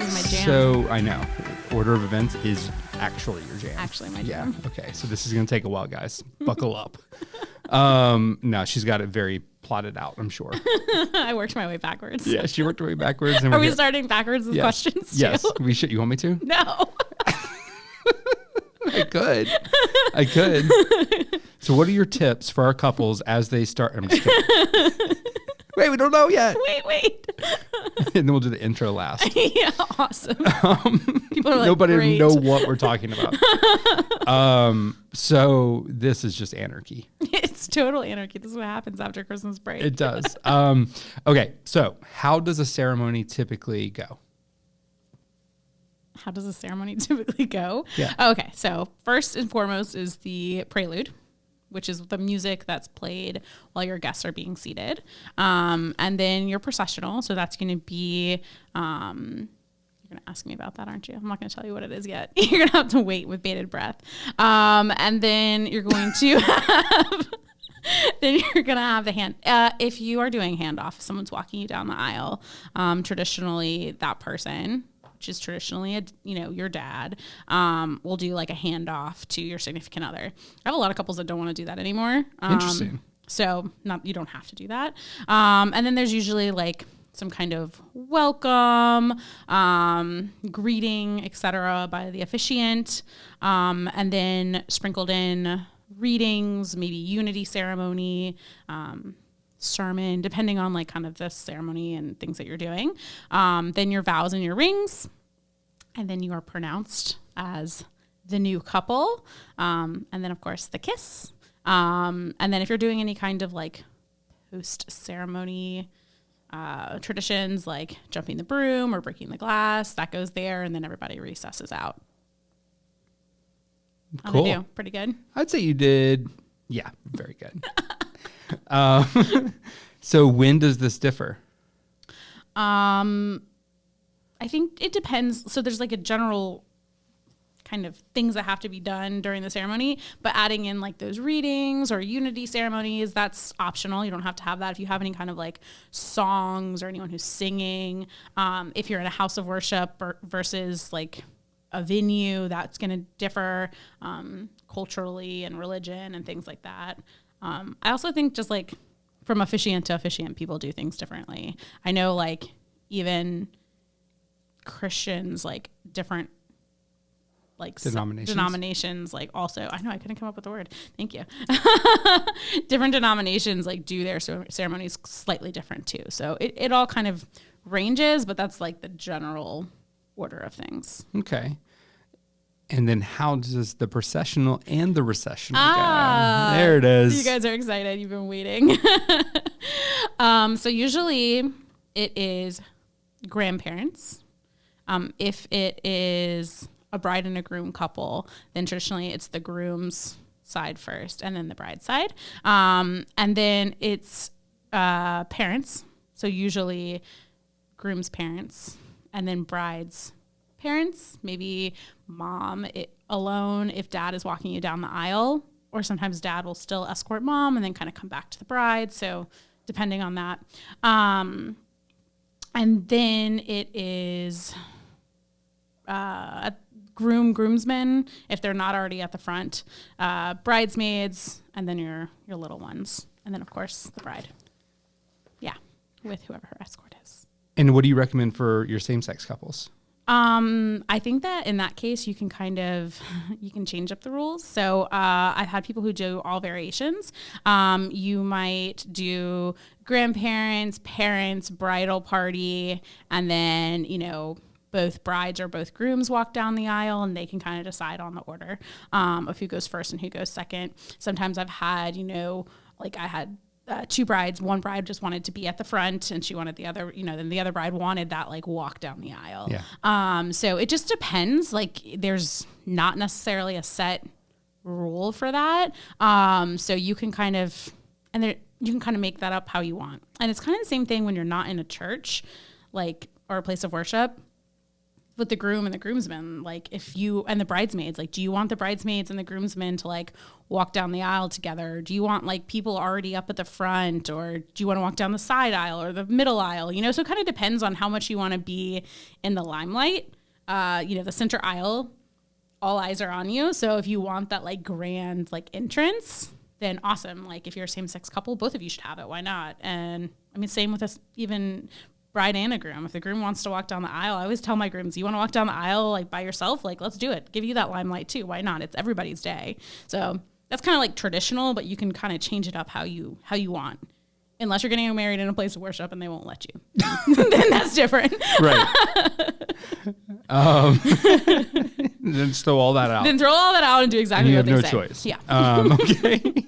is my jam. So I know. Order of events is actually your jam. Actually my jam. Yeah. Okay. So this is going to take a while, guys. Buckle up. No, she's got it very plotted out, I'm sure. I worked my way backwards. Yeah, she worked her way backwards. And Are we starting backwards with questions too? Yes, we should. You want me to? No. I could. So what are your tips for our couples as they start? I'm just kidding. Wait, we don't know yet. Wait. And then we'll do the intro last. Yeah, awesome. People are like, nobody great. know what we're talking about. So this is just anarchy. It's total anarchy. This is what happens after Christmas break. It does. Okay, so how does a ceremony typically go? How does a ceremony typically go? Yeah. Okay, so first and foremost is the prelude, which is the music that's played while your guests are being seated. And then your processional. So that's going to be, you're going to ask me about that, aren't you? I'm not going to tell you what it is yet. You're going to have to wait with bated breath. And then you're going to have... Then you're going to have the hand. If you are doing handoff, if someone's walking you down the aisle, traditionally that person, which is traditionally, your dad, will do like a handoff to your significant other. I have a lot of couples that don't want to do that anymore. Interesting. So you don't have to do that. And then there's usually like some kind of welcome, greeting, etc. by the officiant. And then sprinkled in readings, maybe unity ceremony, sermon, depending on like kind of the ceremony and things that you're doing. Then your vows and your rings, and then you are pronounced as the new couple. And then of course the kiss. And then if you're doing any kind of like post ceremony traditions, like jumping the broom or breaking the glass, that goes there, and then everybody recesses out. Cool. How'd I do? Pretty good. I'd say you did. Yeah, very good. So when does this differ? I think it depends. So there's like a general kind of things that have to be done during the ceremony, but adding in like those readings or unity ceremonies, that's optional. You don't have to have that. If you have any kind of like songs or anyone who's singing, if you're in a house of worship versus like a venue, that's going to differ culturally and religion and things like that. I also think just like from officiant to officiant, people do things differently. I know like even Christians, like different like denominations, like also, I know I couldn't come up with the word. Thank you. Different denominations like do their ceremonies slightly different too. So it all kind of ranges, but that's like the general order of things. Okay. And then how does the processional and the recessional go? There it is. You guys are excited. You've been waiting. So usually it is grandparents. If it is a bride and a groom couple, then traditionally it's the groom's side first and then the bride's side. And then it's parents. So usually groom's parents and then bride's parents, maybe mom alone if dad is walking you down the aisle, or sometimes dad will still escort mom and then kind of come back to the bride. So depending on that. And then it is groomsmen if they're not already at the front, bridesmaids, and then your little ones. And then of course the bride. Yeah, with whoever her escort is. And what do you recommend for your same-sex couples? I think that in that case, you can you can change up the rules. So I've had people who do all variations. You might do grandparents, parents, bridal party, and then, both brides or both grooms walk down the aisle, and they can kind of decide on the order of who goes first and who goes second. Sometimes I've had, like I had two brides. One bride just wanted to be at the front, and she wanted the other, then the other bride wanted that like walk down the aisle. Yeah. So it just depends. Like there's not necessarily a set rule for that. So you can kind of, you can kind of make that up how you want. And it's kind of the same thing when you're not in a church, like, or a place of worship. with the groom and the groomsmen, like if you, and the bridesmaids, like, do you want the bridesmaids and the groomsmen to like walk down the aisle together? Do you want like people already up at the front, or do you want to walk down the side aisle or the middle aisle? You know, so it kind of depends on how much you want to be in the limelight. You know, the center aisle, all eyes are on you. So if you want that like grand like entrance, then awesome. Like if you're a same-sex couple, both of you should have it. Why not? And I mean, same with us, even bride and a groom. If the groom wants to walk down the aisle, I always tell my grooms, you want to walk down the aisle like by yourself? Like, let's do it. Give you that limelight too. Why not? It's everybody's day. So that's kind of like traditional, but you can kind of change it up how you want. Unless you're getting married in a place of worship and they won't let you. Then that's different. Right. Then throw all that out. Then throw all that out and do exactly and what they say. You have no choice. Yeah. Okay.